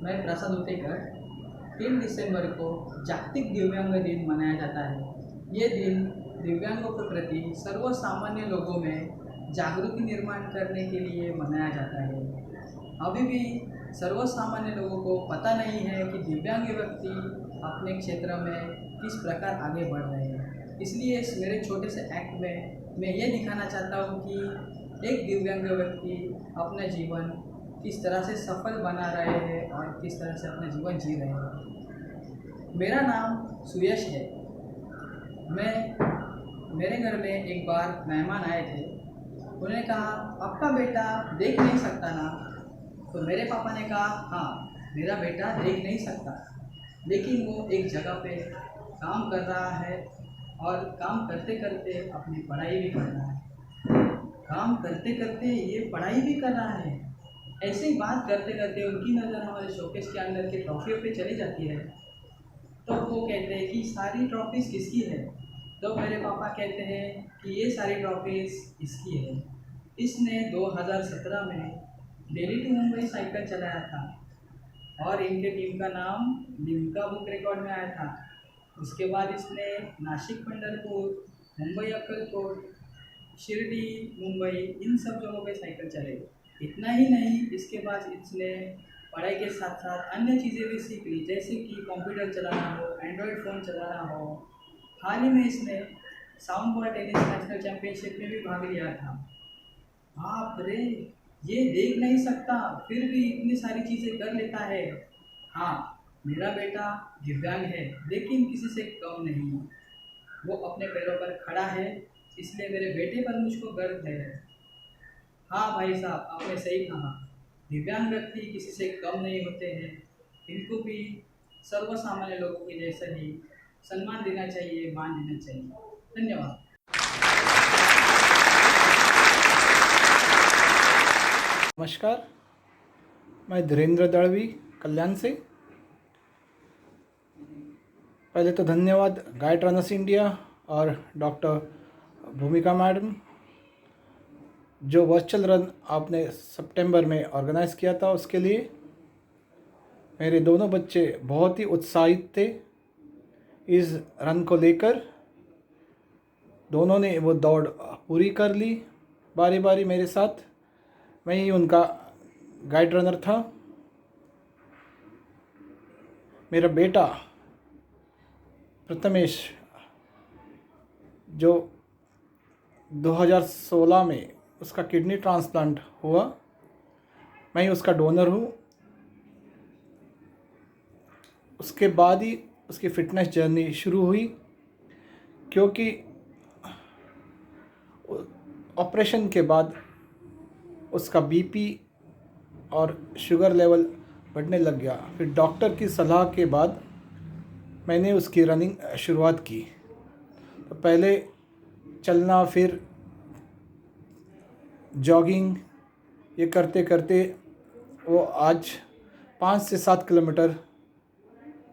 मैं प्रसाद उतेकर। 3 दिसंबर को जागतिक दिव्यांग दिन मनाया जाता है। ये दिन दिव्यांगों के प्रति सर्वसामान्य लोगों में जागृति निर्माण करने के लिए मनाया जाता है। अभी भी सर्वसामान्य लोगों को पता नहीं है कि दिव्यांग व्यक्ति अपने क्षेत्र में किस प्रकार आगे बढ़ रहे हैं। इसलिए इस मेरे छोटे से एक्ट में मैं ये दिखाना चाहता हूँ कि एक दिव्यांग व्यक्ति अपना जीवन किस तरह से सफल बना रहे हैं और किस तरह से अपना जीवन जी रहे हैं। मेरा नाम सुयश है। मेरे घर में एक बार मेहमान आए थे। उन्होंने कहा, आपका बेटा देख नहीं सकता ना? तो मेरे पापा ने कहा, हाँ, मेरा बेटा देख नहीं सकता, लेकिन वो एक जगह पे काम कर रहा है और काम करते करते अपनी पढ़ाई भी कर रहा है। काम करते करते ये पढ़ाई भी कर रहा है। ऐसे ही बात करते करते उनकी नज़र हमारे शोकेस के अंदर के ट्रॉफियों पे चली जाती है। तो वो कहते हैं कि सारी ट्रॉफीज़ किसकी है? तो मेरे पापा कहते हैं कि ये सारी ट्रॉफीज़ इसकी है। इसने 2017 में दिल्ली टू मुंबई साइकिल चलाया था और इनके टीम का नाम लिम्का बुक रिकॉर्ड में आया था। उसके बाद इसने नासिक, पंढरपुर, मुंबई अक्कलकोट, शिरडी, मुंबई, इन सब जगहों पे साइकिल चलाई। इतना ही नहीं, इसके बाद इसने पढ़ाई के साथ साथ अन्य चीज़ें भी सीख ली, जैसे कि कंप्यूटर चलाना हो, एंड्रॉयड फ़ोन चलाना हो। हाल ही में इसने sound ball tennis national championship में भी भाग लिया था। बाप रे, ये देख नहीं सकता फिर भी इतनी सारी चीज़ें कर लेता है। हाँ, मेरा बेटा दिव्यांग है, लेकिन किसी से कम नहीं है। वो अपने पैरों पर खड़ा है, इसलिए मेरे बेटे पर मुझको गर्व है। हाँ भाई साहब, आपने सही कहा। दिव्यांग व्यक्ति किसी से कम नहीं होते हैं। इनको भी सर्वसामान्य लोगों के जैसा ही सम्मान देना चाहिए, मान देना चाहिए। धन्यवाद। नमस्कार, मैं धीरेन्द्र दड़वी कल्याण से। पहले तो धन्यवाद गाइड रनर्स इंडिया और डॉक्टर भूमिका मैडम, जो वर्चुअल रन आपने सितंबर में ऑर्गेनाइज़ किया था, उसके लिए। मेरे दोनों बच्चे बहुत ही उत्साहित थे इस रन को लेकर। दोनों ने वो दौड़ पूरी कर ली बारी बारी मेरे साथ। मैं ही उनका गाइड रनर था। मेरा बेटा प्रथमेश, जो 2016 में उसका किडनी ट्रांसप्लांट हुआ, मैं ही उसका डोनर हूँ। उसके बाद ही उसकी फ़िटनेस जर्नी शुरू हुई, क्योंकि ऑपरेशन के बाद उसका बीपी और शुगर लेवल बढ़ने लग गया। फिर डॉक्टर की सलाह के बाद मैंने उसकी रनिंग शुरुआत की। तो पहले चलना, फिर जॉगिंग, ये करते करते वो आज 5 से 7 किलोमीटर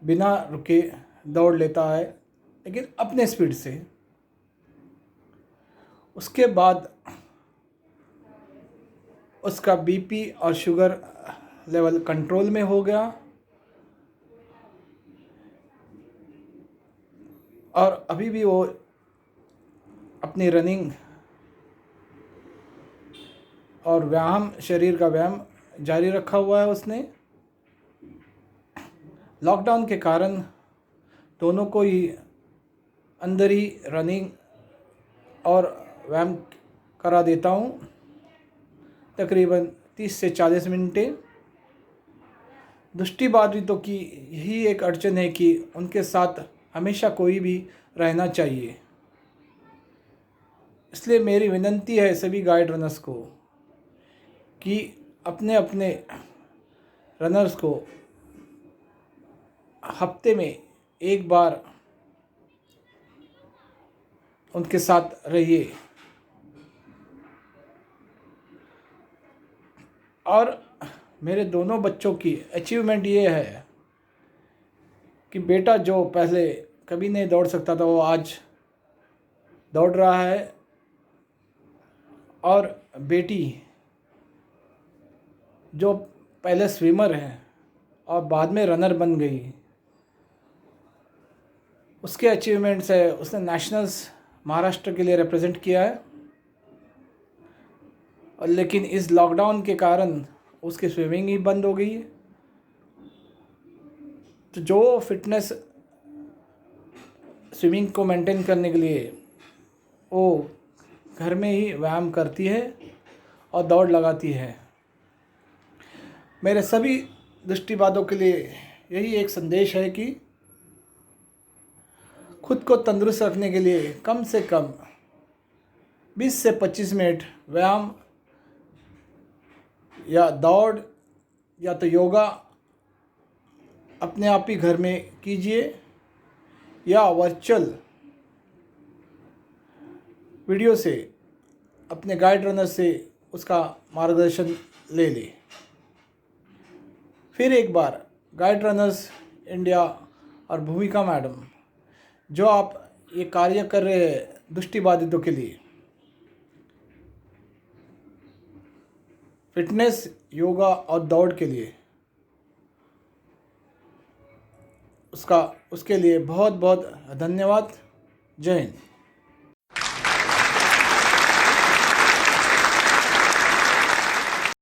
बिना रुके दौड़ लेता है, लेकिन अपने स्पीड से। उसके बाद उसका बीपी और शुगर लेवल कंट्रोल में हो गया और अभी भी वो अपनी रनिंग और व्यायाम, शरीर का व्यायाम जारी रखा हुआ है उसने। लॉकडाउन के कारण दोनों को ही अंदर ही रनिंग और व्यायाम करा देता हूँ, तकरीबन 30 से 40 मिनटें। दूसरी बात भी तो कि यही एक अड़चन है कि उनके साथ हमेशा कोई भी रहना चाहिए। इसलिए मेरी विनती है सभी गाइड रनर्स को कि अपने अपने रनर्स को हफ्ते में एक बार उनके साथ रहिए। और मेरे दोनों बच्चों की अचीवमेंट ये है कि बेटा जो पहले कभी नहीं दौड़ सकता था, वो आज दौड़ रहा है, और बेटी जो पहले स्विमर है और बाद में रनर बन गई। उसके अचीवमेंट्स है, उसने नेशनल्स महाराष्ट्र के लिए रिप्रेजेंट किया है, और लेकिन इस लॉकडाउन के कारण उसकी स्विमिंग ही बंद हो गई है। तो जो फिटनेस स्विमिंग को मेंटेन करने के लिए वो घर में ही व्यायाम करती है और दौड़ लगाती है। मेरे सभी दृष्टिबाधियों के लिए यही एक संदेश है कि खुद को तंदुरुस्त रखने के लिए कम से कम 20 से 25 मिनट व्यायाम या दौड़ या तो योगा अपने आप ही घर में कीजिए, या वर्चुअल वीडियो से अपने गाइड रनर से उसका मार्गदर्शन ले लें। फिर एक बार गाइड रनर्स इंडिया और भूमिका मैडम, जो आप ये कार्य कर रहे हैं दृष्टिबाधितों के लिए, फिटनेस, योगा और दौड़ के लिए, उसके लिए बहुत बहुत धन्यवाद। जय हिंद।